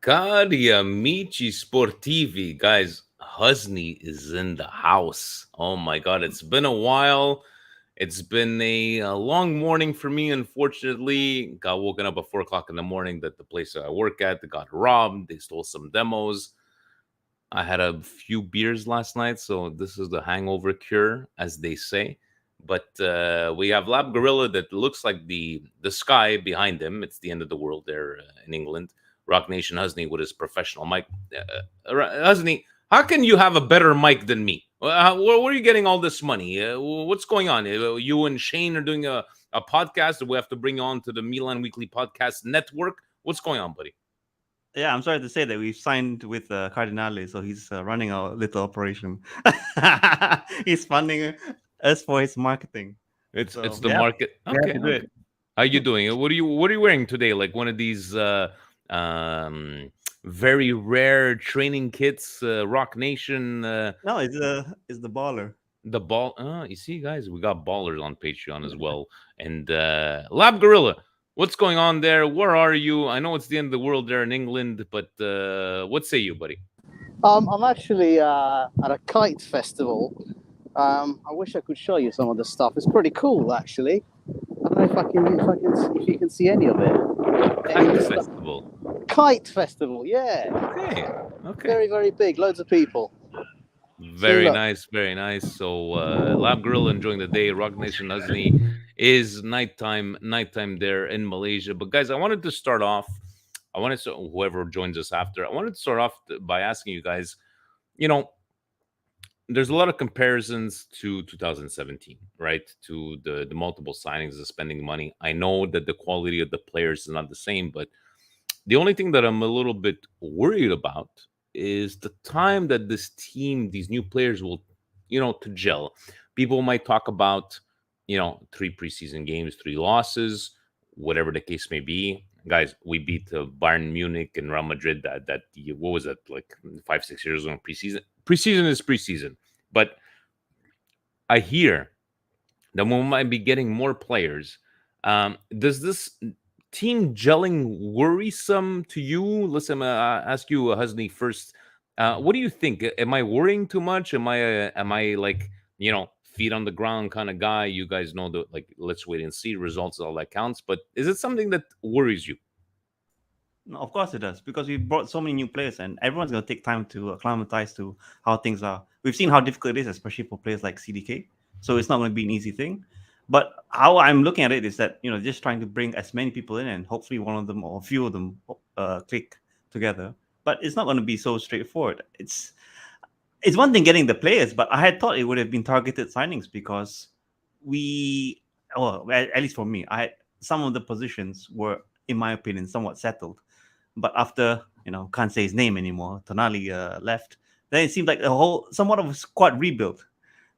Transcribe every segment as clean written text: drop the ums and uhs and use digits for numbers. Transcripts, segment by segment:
Cari amici sportivi, guys. Husney is in the house. Oh my god, it's been a while. It's been a long morning for me, unfortunately. Got woken up at 4 o'clock in the morning that the place that I work at, they got robbed. They stole some demos. I had a few beers last night, so this is the hangover cure, as they say. But we have Lab Gorilla that looks like the sky behind him. It's the end of the world there in England. Rock Nation Husney with his professional mic. Husney, how can you have a better mic than me? Where are you getting all this money? What's going on? You and Shane are doing a podcast that we have to bring on to the Milan Weekly Podcast Network. What's going on, buddy? Yeah, I'm sorry to say that we've signed with Cardinale, so he's running our little operation. He's funding us for his marketing. It's So the yeah, market. we have Okay, to do okay. it. How you doing? What are you wearing today? Like one of these um very rare training kits, Rock Nation, No, it's the baller. the ball. You see, guys, we got ballers on Patreon as well. And Lab Gorilla, what's going on there? Where are you? I know it's the end of the world there in England, but what say you, buddy? I'm actually at a kite festival. I wish I could show you some of the stuff. It's pretty cool, actually. I don't know if you can see any of it. Any of Kite the stuff. festival. Kite festival, yeah. Okay, okay. Very, very big. Loads of people. Very look. nice, very nice. So Lab Gorilla enjoying the day. Rock Nation Nazni is nighttime there in Malaysia. But guys, I wanted to start off. I wanted to whoever joins us after. I wanted to start off by asking you guys. You know, there's a lot of comparisons to 2017, right? To the multiple signings, the spending money. I know that the quality of the players is not the same, but the only thing that I'm a little bit worried about is the time that this team, these new players will, to gel. People might talk about, 3 preseason games, 3 losses, whatever the case may be. Guys, we beat Bayern Munich and Real Madrid. What was that, like 5-6 years ago? Preseason. Preseason is preseason, but I hear that we might be getting more players. Does this team gelling worrisome to you? Listen, ask you, Husney, first. What do you think? Am I worrying too much? Am I like feet on the ground kind of guy? You guys know that, like, let's wait and see results. All that counts. But is it something that worries you? No, of course it does, because we brought so many new players, and everyone's going to take time to acclimatize to how things are. We've seen how difficult it is, especially for players like CDK. So it's not going to be an easy thing. But how I'm looking at it is that, just trying to bring as many people in, and hopefully one of them or a few of them click together. But it's not going to be so straightforward. It's one thing getting the players, but I had thought it would have been targeted signings, because at least for me, some of the positions were, in my opinion, somewhat settled. But after, can't say his name anymore, Tonali left, then it seemed like somewhat of a squad rebuild.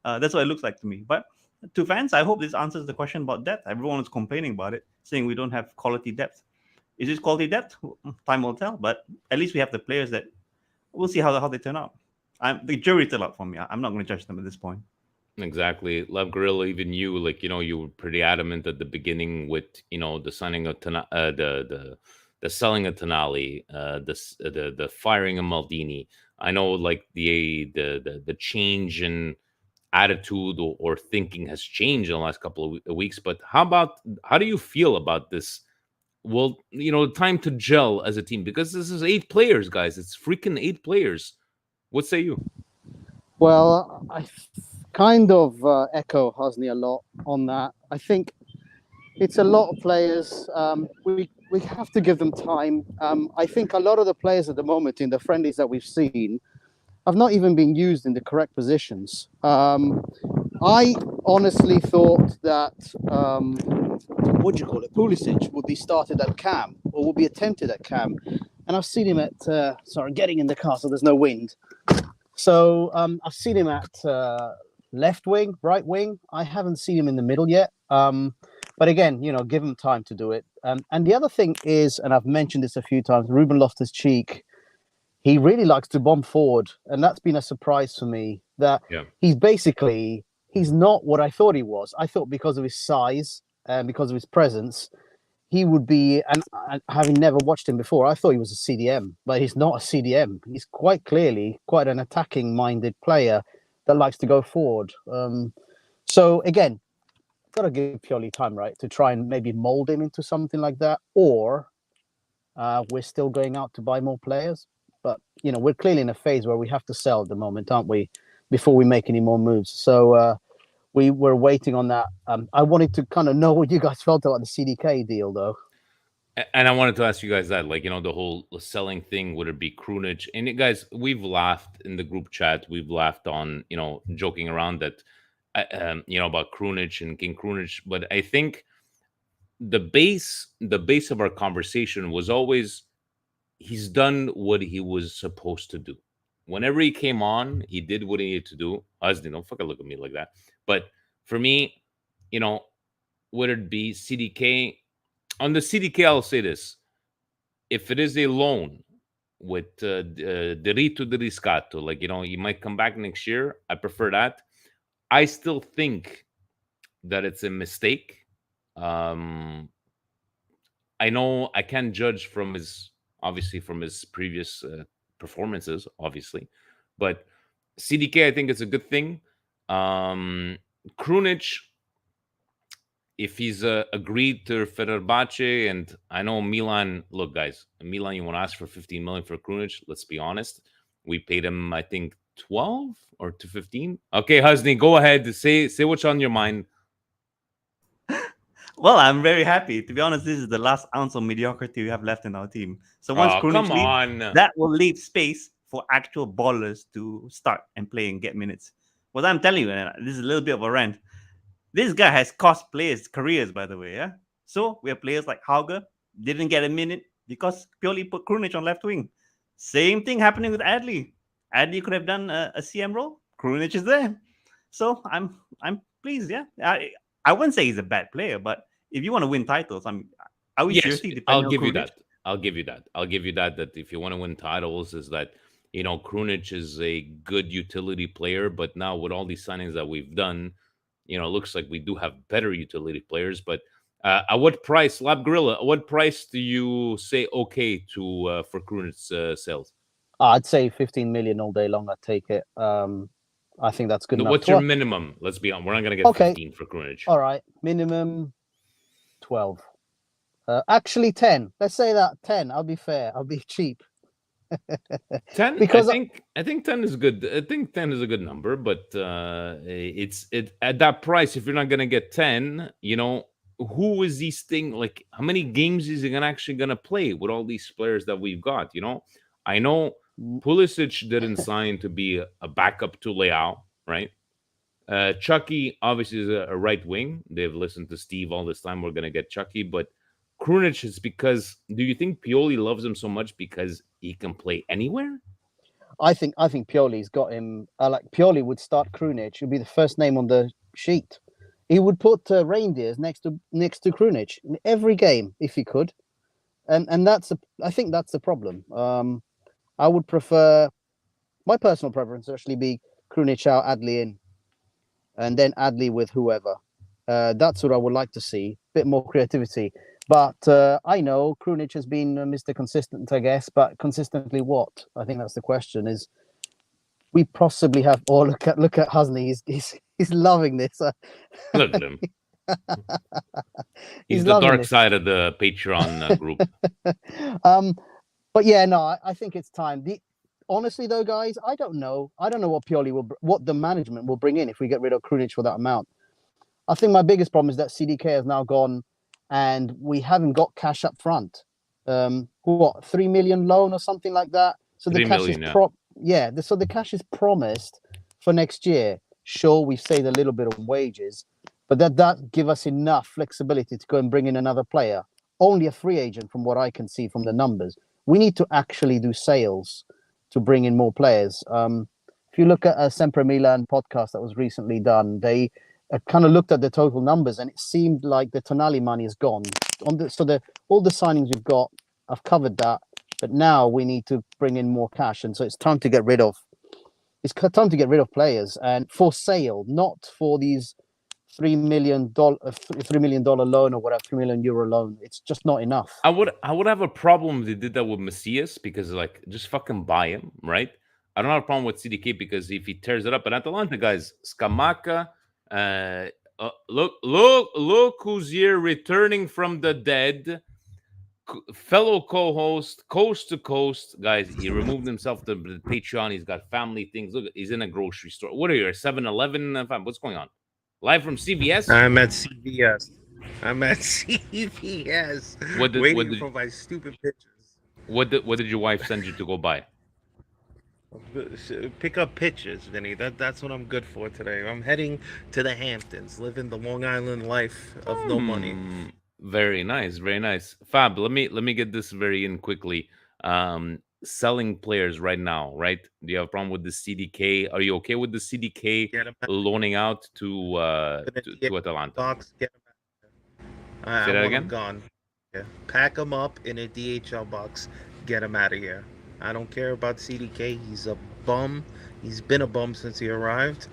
That's what it looks like to me. But to fans, I hope this answers the question about depth. Everyone is complaining about it, saying we don't have quality depth. Is this quality depth? Time will tell. But at least we have the players that we'll see how they turn out. The jury's still out for me. I'm not going to judge them at this point. Exactly. Love Gorilla, even you, like, you were pretty adamant at the beginning with, the signing of the selling of Tonali, the firing of Maldini. I know, like, the change in attitude or thinking has changed in the last couple of weeks, but how do you feel about this? Well, time to gel as a team, because this is 8 players, guys. It's freaking 8 players. What say you? Well, I kind of echo Hosni a lot on that. I think it's a lot of players. We have to give them time. I think a lot of the players at the moment in the friendlies that we've seen have not even been used in the correct positions. I honestly thought that Pulisic would be started at cam, or would be attempted at cam, and I've seen him at getting in the car so there's no wind. So I've seen him at left wing, right wing. I haven't seen him in the middle yet. But again, give him time to do it. And the other thing is, and I've mentioned this a few times, Ruben Loftus-Cheek, he really likes to bomb forward. And that's been a surprise for me, that he's not what I thought he was. I thought because of his size and because of his presence, he would be, and having never watched him before, I thought he was a CDM, but he's not a CDM. He's quite clearly quite an attacking-minded player that likes to go forward. So again, got to give Pioli time, right, to try and maybe mold him into something like that, or we're still going out to buy more players. But we're clearly in a phase where we have to sell at the moment, aren't we, before we make any more moves? So we were waiting on that. I wanted to kind of know what you guys felt about the CDK deal, though. And I wanted to ask you guys that, like, the whole selling thing, would it be Krunic? And guys, we've laughed in the group chat. We've laughed on, joking around that, about Krunic and King Krunic. But I think the base of our conversation was always, he's done what he was supposed to do. Whenever he came on, he did what he needed to do. Asdi, don't fucking look at me like that. But for me, would it be CDK? On the CDK, I'll say this: if it is a loan with diritto di riscatto, like you might come back next year, I prefer that. I still think that it's a mistake. I know I can't judge from his previous performances, obviously, but CDK, I think it's a good thing. Krunic, if he's agreed to Fenerbahce, and I know Milan, look, guys, Milan, you want to ask for 15 million for Krunic? Let's be honest. We paid him, I think, 12 or to 15. Okay, Husni, go ahead. Say what's on your mind. Well, I'm very happy. To be honest, this is the last ounce of mediocrity we have left in our team. So once Krunic leaves, that will leave space for actual ballers to start and play and get minutes. What I'm telling you, this is a little bit of a rant. This guy has cost players careers, by the way. Yeah. So we have players like Hauger didn't get a minute because Pioli put Krunic on left wing. Same thing happening with Adley. Adley could have done a CM role. Krunic is there. So I'm pleased. Yeah. I wouldn't say he's a bad player, but if you want to win titles, are we seriously depending I'll on give Krunic? you that. I'll give you that. I'll give you that. That if you want to win titles, is that Krunic is a good utility player, but now with all these signings that we've done, it looks like we do have better utility players. But at what price, Lab Gorilla? At what price do you say okay to for Krunic's sales? I'd say 15 million all day long. I'd take it. I think that's good enough. What's your minimum? Let's be honest. We're not going to get 15 for Krunic. All right, minimum 12. Actually 10. Let's say that 10. I'll be fair. I'll be cheap. 10, because I think 10 is good. I think 10 is a good number, but it's at that price. If you're not gonna get 10, who is these thing? Like, how many games is he actually gonna play with all these players that we've got? I know Pulisic didn't sign to be a backup to Leao, right? Chucky obviously is a right wing. They've listened to Steve all this time. We're gonna get Chucky, but Krunic is because. Do you think Pioli loves him so much because he can play anywhere? I think Pioli's got him. Like Pioli would start Krunic. He'd be the first name on the sheet. He would put Reindeers next to Krunic in every game if he could, and I think that's the problem. I would prefer, my personal preference would actually be Krunic out, Adley in, and then Adley with whoever. That's what I would like to see. A bit more creativity. But I know Krunic has been Mr. Consistent, I guess. But consistently what? I think that's the question. Is we possibly have? Oh, look at Husney. He's loving this. Look at him. He's the dark side of the Patreon group. But yeah, no, I think it's time. Honestly, though, guys, I don't know. I don't know what the management will bring in if we get rid of Krunic for that amount. I think my biggest problem is that CDK has now gone, and we haven't got cash up front. 3 million loan or something like that. So the cash is so the cash is promised for next year. Sure, we've saved a little bit of wages, but that give us enough flexibility to go and bring in another player. Only a free agent, from what I can see from the numbers. We need to actually do sales to bring in more players. If you look at a Sempre Milan podcast that was recently done, they kind of looked at the total numbers, and it seemed like the Tonali money is gone. All the signings we've got, I've covered that, but now we need to bring in more cash, and so it's time to get rid of. It's time to get rid of players and for sale, not for these $3 million loan or whatever, €3 million loan. It's just not enough. I would have a problem if they did that with Macias because like just fucking buy him, right? I don't have a problem with CDK because if he tears it up, but Atalanta guys, Scamacca, look who's here returning from the dead, fellow co-host, coast to coast, guys. He removed himself to the Patreon. He's got family things. Look, he's in a grocery store. What are you, 7-Eleven? What's going on? Live from CVS? I'm at CVS. I'm at CVS. Waiting for my stupid pictures. What did your wife send you to go buy? Pick up pictures, Vinny. That's what I'm good for today. I'm heading to the Hamptons, living the Long Island life of no money. Very nice, very nice. Fab, let me get this very in quickly. Selling players right now, right? Do you have a problem with the CDK? Are you okay with the CDK loaning out to Atalanta? Box, get Say that again? Gone. Yeah. Pack them up in a DHL box. Get him out of here. I don't care about CDK. He's a bum. He's been a bum since he arrived.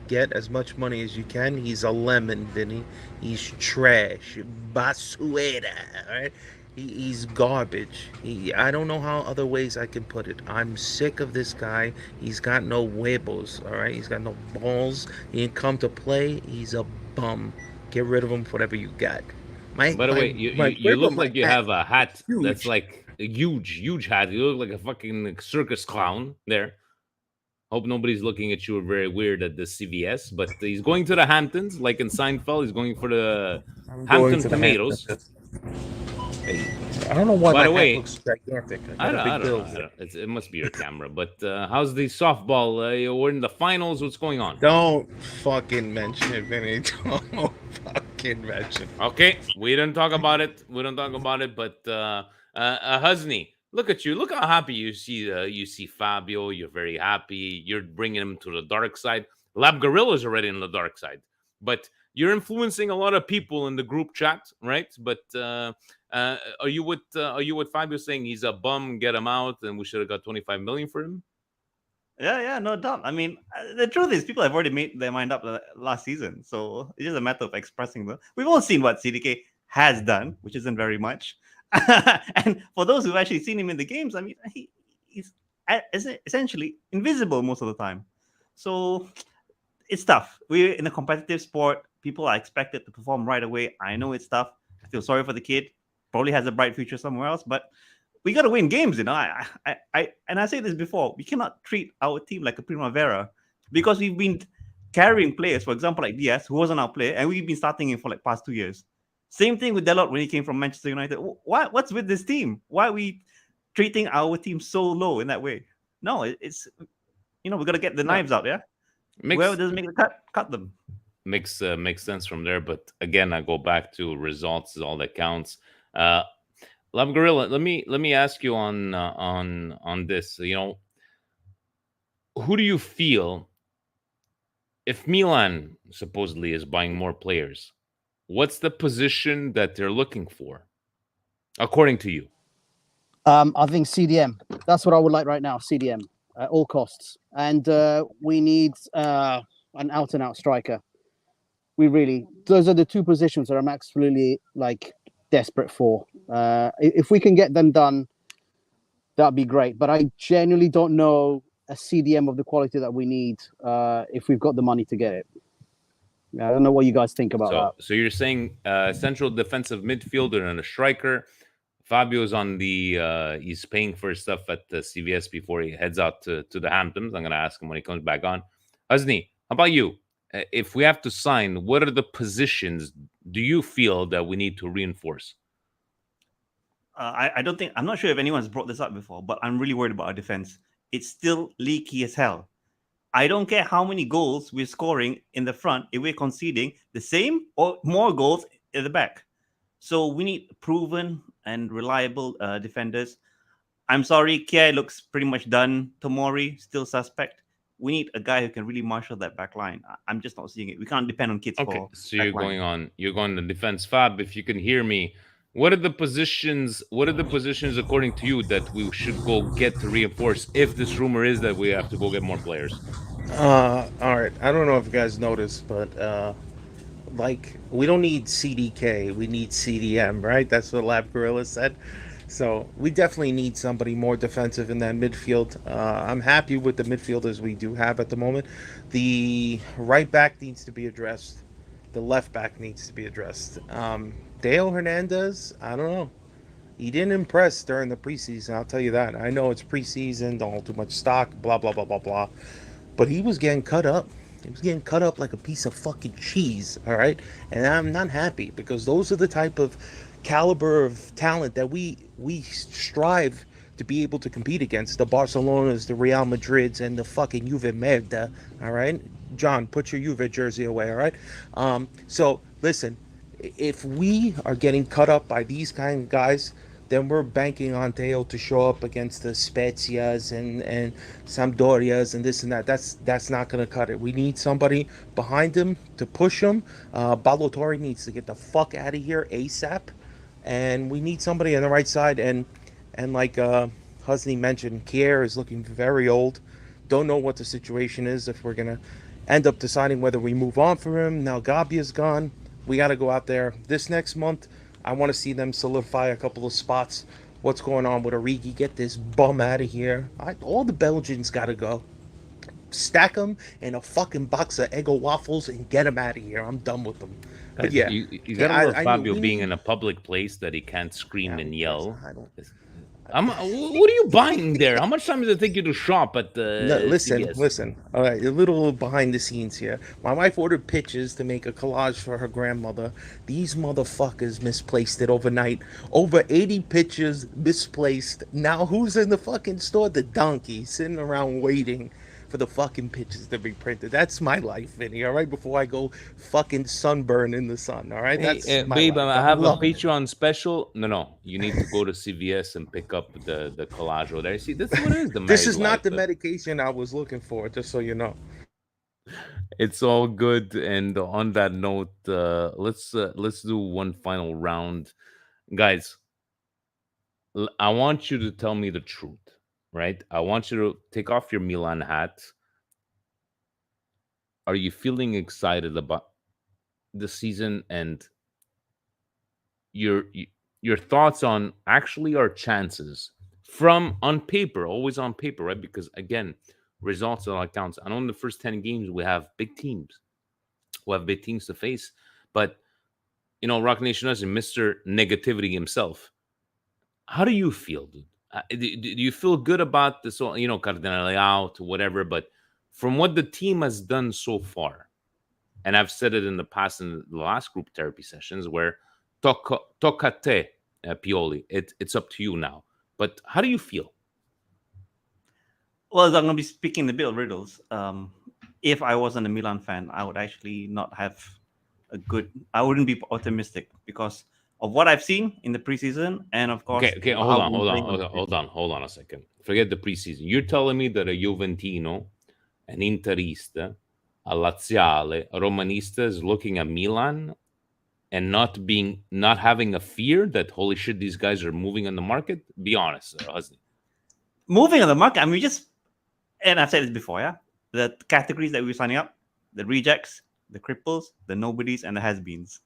Get as much money as you can. He's a lemon, Vinny. He's trash. Basuera. Right? He's garbage. I don't know how other ways I can put it. I'm sick of this guy. He's got no huevos. All right. He's got no balls. He didn't come to play. He's a bum. Get rid of him for whatever you got. By the way, you look like you have a hat that's like a huge hat. You look like a fucking circus clown there. Hope nobody's looking at you very weird at the CVS, but he's going to the Hamptons, like in Seinfeld. He's going for the Hampton tomatoes. I don't know why By the my way, hat looks gigantic. I don't know. It must be your camera. But how's the softball? We're in the finals. What's going on? Don't fucking mention it, Vinny. Don't fucking mention it. Okay, we didn't talk about it. But Husney, look at you. Look how happy you see Fabio. You're very happy. You're bringing him to the dark side. Lab Gorilla's already in the dark side. But you're influencing a lot of people in the group chat, right? But are you with Fabio saying he's a bum, get him out, and we should have got 25 million for him? Yeah, no doubt. I mean, the truth is, people have already made their mind up last season, so it's just a matter of expressing them. We've all seen what CDK has done, which isn't very much. And for those who've actually seen him in the games, I mean, he's essentially invisible most of the time. So it's tough. We're in a competitive sport. People are expected to perform right away. I know it's tough. I feel sorry for the kid. Probably has a bright future somewhere else, but we got to win games, you know. I say this before. We cannot treat our team like a primavera because we've been carrying players, for example, like Diaz, who wasn't our player, and we've been starting him for like past 2 years. Same thing with Delort when he came from Manchester United. What's with this team? Why are we treating our team so low in that way? No, it's we got to get the knives out, yeah? Whoever doesn't make the cut, cut them. Makes sense from there. But again, I go back to results is all that counts. Love Gorilla, let me ask you on this. Who do you feel if Milan supposedly is buying more players? What's the position that they're looking for, according to you? I think CDM. That's what I would like right now. CDM at all costs, and we need an out-and-out striker. Those are the two positions that I'm absolutely desperate for. If we can get them done, that'd be great. But I genuinely don't know a CDM of the quality that we need if we've got the money to get it. I don't know what you guys think about that. So you're saying central defensive midfielder and a striker. Fabio's on the he's paying for his stuff at the CVS before he heads out to the Hamptons. I'm gonna ask him when he comes back on. Husni, how about you? If we have to sign, what are the positions do you feel that we need to reinforce? I'm not sure if anyone's brought this up before, but I'm really worried about our defense. It's still leaky as hell. I don't care how many goals we're scoring in the front if we're conceding the same or more goals in the back. So we need proven and reliable defenders. I'm sorry, Kia looks pretty much done. Tomori, still suspect. We need a guy who can really marshal that back line. I'm just not seeing it. We can't depend on kids. Okay, so you're going to defense. Fab, if you can hear me, what are the positions according to you that we should go get to reinforce if this rumor is that we have to go get more players? All right. I don't know if you guys noticed, but like we don't need CDK, we need CDM, right? That's what Lab Gorilla said. So we definitely need somebody more defensive in that midfield. I'm happy with the midfielders we do have at the moment. The right back needs to be addressed. The left back needs to be addressed. Dale Hernandez, I don't know. He didn't impress during the preseason. I'll tell you that. I know it's preseason, don't hold too much stock, blah blah blah blah blah. But he was getting cut up. He was getting cut up like a piece of fucking cheese, all right? And I'm not happy because those are the type of caliber of talent that we strive to be able to compete against. The Barcelonas, the Real Madrids, and the fucking Juve Merda, all right? John, put your Juve jersey away, all right? So, listen, if we are getting cut up by these kind of guys, then we're banking on Teo to show up against the Spezias and Sampdorias and this and that. That's not going to cut it. We need somebody behind him to push him. Balotelli needs to get the fuck out of here ASAP, and we need somebody on the right side. And like Husney mentioned, Kier is looking very old. Don't know what the situation is if we're gonna end up deciding whether we move on from him. Now Gabia's gone. We got to go out there this next month. I want to see them solidify a couple of spots. What's going on with Origi? Get this bum out of here. All the Belgians got to go. Stack them in a fucking box of Eggo waffles and get them out of here. I'm done with them. But Guys, yeah, you gotta love Fabio we being need- in a public place that he can't scream and yell. I don't. What are you buying there? How much time does it take you to shop at the No, listen, CVS? listen. All right, a little behind the scenes here. My wife ordered pictures to make a collage for her grandmother. These motherfuckers misplaced it overnight. Over 80 pictures misplaced. Now who's in the fucking store? The donkey sitting around waiting for the fucking pictures to be printed. That's my life, Vinny. All right, before I go fucking sunburn in the sun. All right, Hey, that's my babe, life. I have a loving it. Patreon special. No, you need to go to CVS and pick up the collage over there. See, this is what it is. The This married is not life, the but medication I was looking for. Just so you know. it's all good. And on that note, let's do one final round, guys. I want you to tell me the truth, right? I want you to take off your Milan hat. Are you feeling excited about the season and your thoughts on actually our chances from on paper, always on paper, right? Because again, results are what counts. I know in the first 10 games we have big teams. We have big teams to face, but Rock Nation is Mr. Negativity himself. How do you feel, dude? Do you feel good about this? Cardinale out, whatever, but from what the team has done so far, and I've said it in the past in the last group therapy sessions where tocca a te, Pioli. It's up to you now. But how do you feel? Well, I'm going to be speaking the bit of riddles. If I wasn't a Milan fan, I would actually not have I wouldn't be optimistic because of what I've seen in the preseason, and of course, Okay, hold on a second. Forget the preseason. You're telling me that a Juventino, an Interista, a Laziale, a Romanista is looking at Milan and not having a fear that holy shit, these guys are moving on the market? Be honest, Husney. Moving on the market. I mean, and I've said this before, yeah. The categories that we're signing up, the rejects, the cripples, the nobodies, and the has-beens.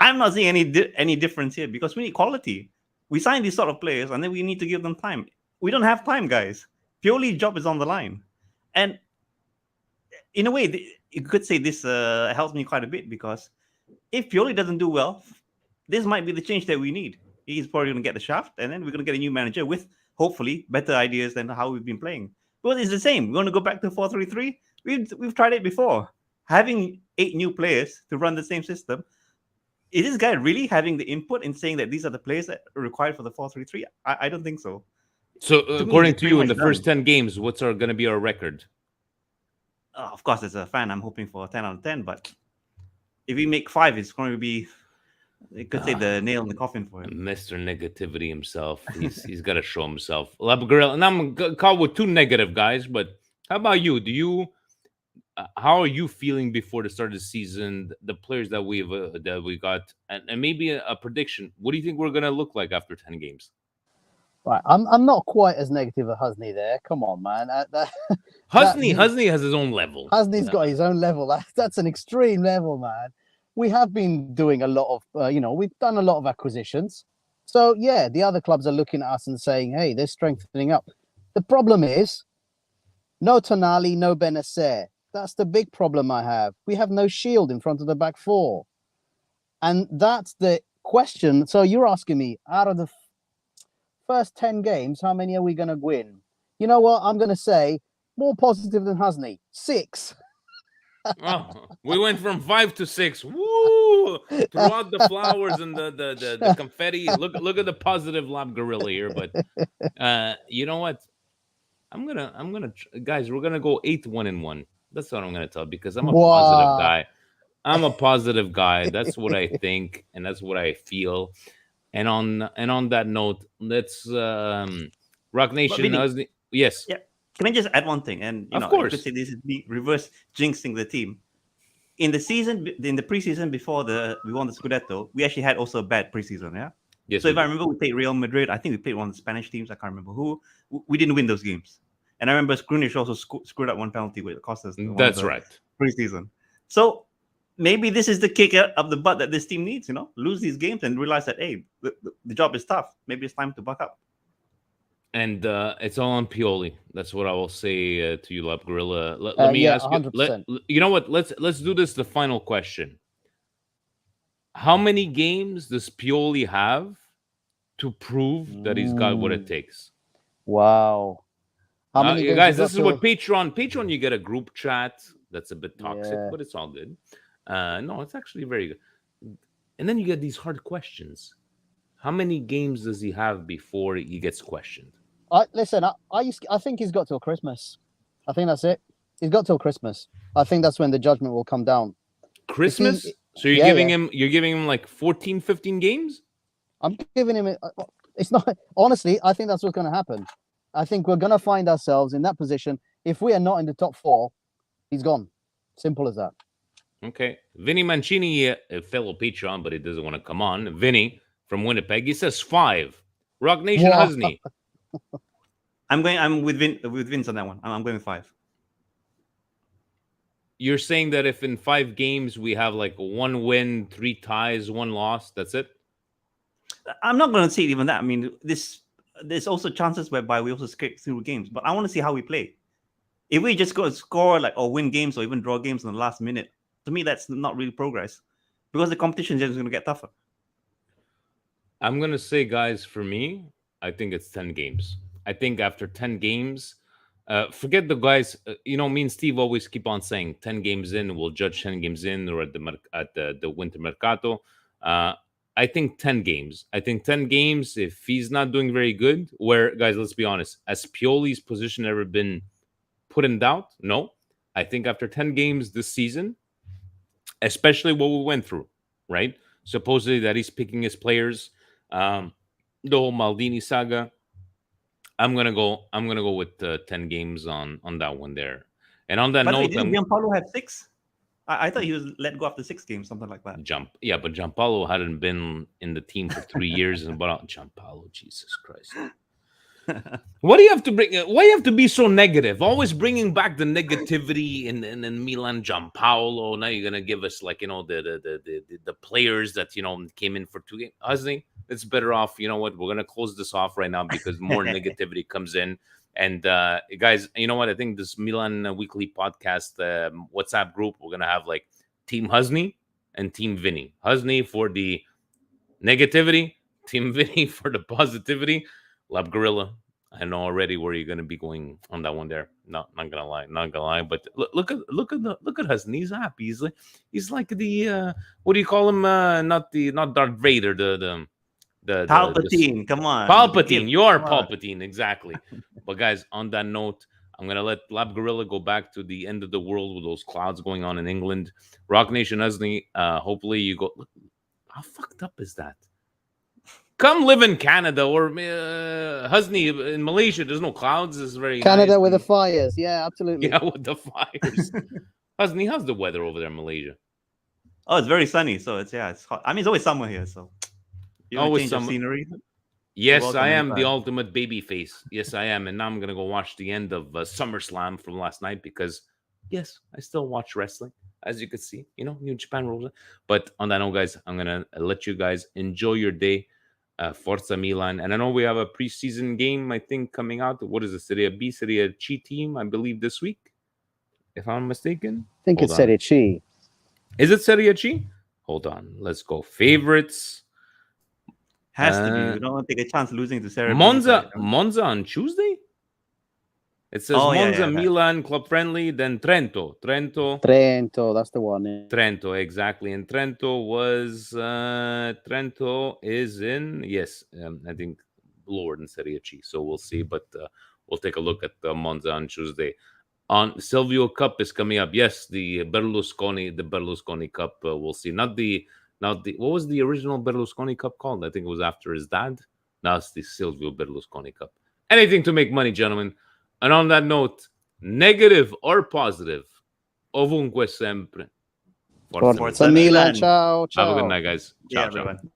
I'm not seeing any difference here because we need quality. We sign these sort of players, and then we need to give them time. We don't have time, guys. Pioli's job is on the line, and in a way, you could say this helps me quite a bit because if Pioli doesn't do well, this might be the change that we need. He's probably going to get the shaft, and then we're going to get a new manager with hopefully better ideas than how we've been playing. Well, it's the same. We're going to go back to 4-3-3. We've tried it before. Having 8 new players to run the same system. Is this guy really having the input in saying that these are the players that are required for the 4-3-3? I don't think so. So, according to you, in the first 10 games, what's going to be our record? Of course, as a fan, I'm hoping for a 10 out of 10. But if we make 5, it's going to be, you could say, the nail in the coffin for him. Mr. Negativity himself. He's got to show himself. Labgarel, and I'm caught with 2 negative guys, but how about you? How are you feeling before the start of the season? The players that we got, and maybe a prediction. What do you think we're going to look like after 10 games? Right, I'm not quite as negative as Husney there. Come on, man. Husney has his own level. Husney's got his own level. That's an extreme level, man. we have been doing a lot of, we've done a lot of acquisitions. So yeah, the other clubs are looking at us and saying, hey, they're strengthening up. The problem is no Tonali, no Benacer. That's the big problem I have. We have no shield in front of the back four. And that's the question. So you're asking me, out of the first 10 games, how many are we going to win? You know what? I'm going to say more positive than Husney. 6. Oh, we went from 5 to 6. Woo! Throw out the flowers and the confetti. Look at the positive Lab Gorilla here. But you know what? Guys, we're gonna go 8-1-1. That's what I'm gonna tell, because I'm a positive Wow. guy. I'm a positive guy. That's what I think, and that's what I feel. And on that note, let's Rock But Nation. Vinny, Yes, yeah, can I just add one thing? And of you could course. say this is me reverse jinxing the team. In the preseason before we won the Scudetto, we actually had also a bad preseason. Yeah. Yes, So we if I did. remember, we played Real Madrid. I think we played one of the Spanish teams. I can't remember who. We didn't win those games. And I remember Grunish also screwed up one penalty, which cost us one of That's the right. preseason. So maybe this is the kick up the butt that this team needs. Lose these games and realize that hey, the job is tough. Maybe it's time to buck up. And it's all on Pioli. That's what I will say to you, Lab Gorilla. Let me Yeah, ask you. 100%. You know what? Let's do this. The final question: how many games does Pioli have to prove that he's got what it Mm, takes? wow. How many You games you guys, this got is what till? Patreon. You get a group chat that's a bit toxic, Yeah. but it's all good. No, it's actually very good. And then you get these hard questions. How many games does he have before he gets questioned? Listen, I think he's got till Christmas. I think that's it. He's got till Christmas. I think that's when the judgment will come down. If Christmas? he, So you're yeah, giving yeah. him like 14, 15 games? I'm giving him. It's not honestly. I think that's what's going to happen. I think we're going to find ourselves in that position. If we are not in the top 4, he's gone. Simple as that. Okay. Vinny Mancini, a fellow Patreon, but he doesn't want to come on. Vinny from Winnipeg, he says 5. Rock Nation Wow. Husney, I'm with Vince on that one. I'm going with 5. you're saying that if in 5 games we have like 1 win, 3 ties, 1 loss, that's it? I'm not going to say even that. I mean, there's also chances whereby we also scrape through games, but I want to see how we play. If we just go and score or win games or even draw games in the last minute, to me that's not really progress, because the competition is just going to get tougher. I'm going to say, guys, for me, I think it's 10 games. I think after 10 games, forget the guys. Me and Steve always keep on saying 10 games in, we'll judge 10 games in, or at the winter mercato. I think 10 games. I think 10 games, if he's not doing very good, where, guys, let's be honest, has Pioli's position ever been put in doubt? No. I think after 10 games this season, especially what we went through, right? Supposedly that he's picking his players, the whole Maldini saga. I'm gonna go with 10 games on that one there. And on that By the way, note, didn't I'm Gianpaolo have 6? I thought he was let go after 6 games, something like that. but Gianpaolo hadn't been in the team for 3 years, and but Gianpaolo, Jesus Christ. Why do you have to why you have to be so negative? Always bringing back the negativity in Milan, Gianpaolo. Now you're gonna give us like the players that came in for 2 games. Husney, it's better off. You know what? We're gonna close this off right now because more negativity comes in. And guys, you know what? I think this Milan weekly podcast WhatsApp group, we're gonna have like Team Husney and Team Vinny. Husney for the negativity, Team Vinny for the positivity. Lab Gorilla, I know already where you're gonna be going on that one there. No, not gonna lie. But look at Husney. He's happy. He's like the what do you call him? Not Darth Vader. The Palpatine, come on, Palpatine. You are come on. Palpatine, exactly. But guys, on that note, I'm gonna let Lab Gorilla go back to the end of the world with those clouds going on in England. Rock Nation Husney, hopefully you go. Look, how fucked up is that? Come live in Canada or Husney in Malaysia. There's no clouds. It's very Canada nice. with the fires. Yeah, absolutely. Yeah, with the fires. Husney, how's the weather over there in Malaysia? Oh, it's very sunny, so it's hot. I mean, it's always summer here, so you want Always change of scenery. Yes, welcome I am the anytime. ultimate baby face. Yes, I am. And now I'm going to go watch the end of SummerSlam from last night because Yes, I still watch wrestling, as you can see. New Japan rules. But on that note, guys, I'm gonna let you guys enjoy your day. Forza Milan, and I know we have a preseason game, I think, coming out. What is the Serie B, Serie C team? I believe this week, if I'm mistaken. I think Hold it's on. Serie C. Is it Serie C? Hold on. Let's go. Favorites. Has to be. Uh, We don't want to take a chance losing to Serie B Monza. side. Monza on Tuesday. It says Oh, yeah, Monza, yeah, that. Milan, club friendly. Then Trento. Trento, that's the one. Yeah. Trento, exactly. And Trento is in, yes, I think lower than Serie C. So we'll see, but we'll take a look at Monza on Tuesday. On Silvio Cup is coming up. Yes, the Berlusconi Cup. We'll see. Not the what was the original Berlusconi Cup called? I think it was after his dad. Now it's the Silvio Berlusconi Cup. Anything to make money, gentlemen. And on that note, negative or positive, ovunque sempre. Forza Milan. Ciao, ciao. Have a good night, guys. Ciao, Yeah, ciao. everyone.